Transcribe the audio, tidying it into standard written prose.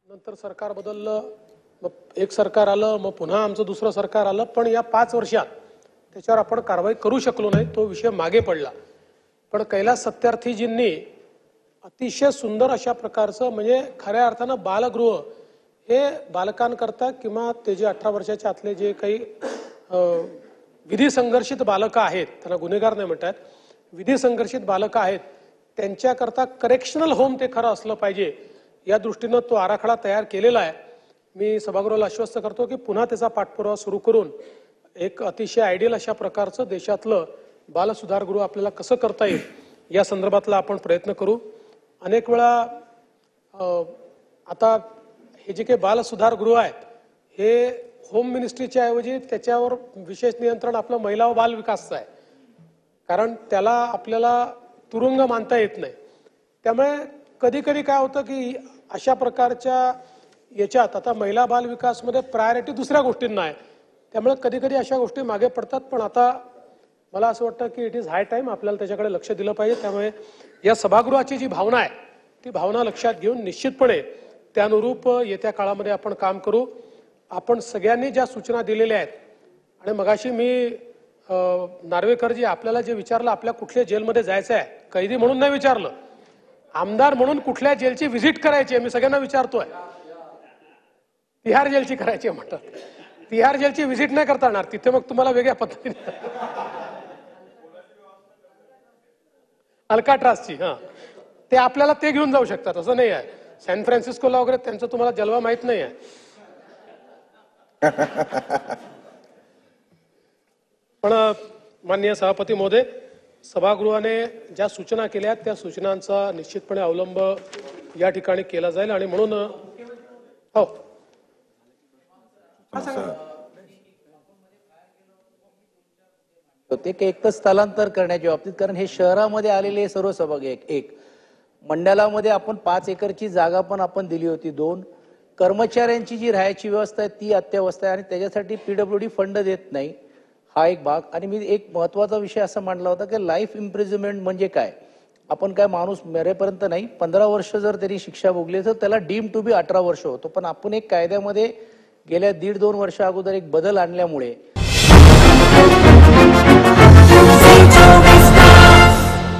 नंतर सरकार बदललं, मग एक सरकार आलं, मग पुन्हा आमचं दुसरं सरकार आलं, पण या 5 वर्षात त्याच्यावर आपण कारवाई करू शकलो नाही, तो विषय मागे पडला। पण कैलास सत्यार्थीजींनी अतिशय सुंदर अशा प्रकारचं म्हणजे खऱ्या अर्थानं बालगृह हे बालकांकरता किंवा ते जे 18 वर्षाच्या आतले जे काही विधी संघर्षित बालकं आहेत, त्यांना गुन्हेगार नाही म्हणतात, विधी संघर्षित बालकं आहेत, त्यांच्याकरता करेक्शनल होम ते खरं असलं पाहिजे या दृष्टीनं तो आराखडा तयार केलेला आहे। मी सभागृहाला आश्वस्त करतो की पुन्हा त्याचा पाठपुरावा सुरू करून एक अतिशय आयडियल अशा प्रकारचं देशातलं बालसुधारगृह आपल्याला कसं करता येईल या संदर्भातला आपण प्रयत्न करू। अनेक वेळा आता हे जे काही बालसुधारगृह आहेत हे होम मिनिस्ट्रीच्या ऐवजी त्याच्यावर विशेष नियंत्रण आपलं महिला व बाल विकासचं आहे, कारण त्याला आपल्याला तुरुंग मानता येत नाही। त्यामुळे कधी कधी काय होतं की अशा प्रकारच्या याच्यात आता महिला बाल विकासमध्ये प्रायोरिटी दुसऱ्या गोष्टींना आहे, त्यामुळे कधी कधी अशा गोष्टी मागे पडतात। पण आता मला असं वाटतं की इट इज हाय टाइम आपल्याला त्याच्याकडे लक्ष दिलं पाहिजे। त्यामुळे या सभागृहाची जी भावना आहे ती भावना लक्षात घेऊन निश्चितपणे त्यानुरूप येत्या काळामध्ये आपण काम करू। आपण सगळ्यांनी ज्या सूचना दिलेल्या आहेत आणि मगाशी मी नार्वेकरजी आपल्याला जे विचारलं आपल्या कुठल्या जेलमध्ये जायचं आहे, कैदी म्हणून नाही विचारलं, आमदार म्हणून कुठल्या जेलची व्हिजिट करायची आहे मी सगळ्यांना विचारतोय। तिहार जेलची करायची आहे म्हणतात, तिहार जेलची व्हिजिट नाही करता येणार, तिथे मग तुम्हाला वेगळ्या पद्धतीने अल्काट्रासची ते आपल्याला ते घेऊन जाऊ शकतात, असं नाही आहे। सॅन फ्रान्सिस्कोला वगैरे त्यांचं तुम्हाला जलवा माहित नाही आहे। पण माननीय सभापती महोदय, सभागृहाने ज्या सूचना केल्या त्या सूचनांचा निश्चितपणे अवलंब या ठिकाणी केला जाईल आणि म्हणून हो ते एक तर स्थलांतर करण्याच्या बाबतीत, कारण हे शहरामध्ये आलेले सर्व सहभागी एक मंडळामध्ये आपण 5 एकरची जागा पण आपण दिली होती, 2 कर्मचाऱ्यांची जी राहायची व्यवस्था आहे ती अत्यवस्था आहे आणि त्याच्यासाठी पीडब्ल्यूडी फंड देत नाही, हा एक भाग। आणि मी एक महत्वाचा विषय असा मांडला होता की लाईफ इम्प्रिझनमेंट म्हणजे काय, आपण काय माणूस मरेपर्यंत नाही, 15 वर्ष जर त्यांनी शिक्षा भोगली तर त्याला डीम टू बी 18 वर्ष होतो। पण आपण एक कायद्यामध्ये गेल्या 1.5-2 वर्ष अगोदर एक बदल आणल्यामुळे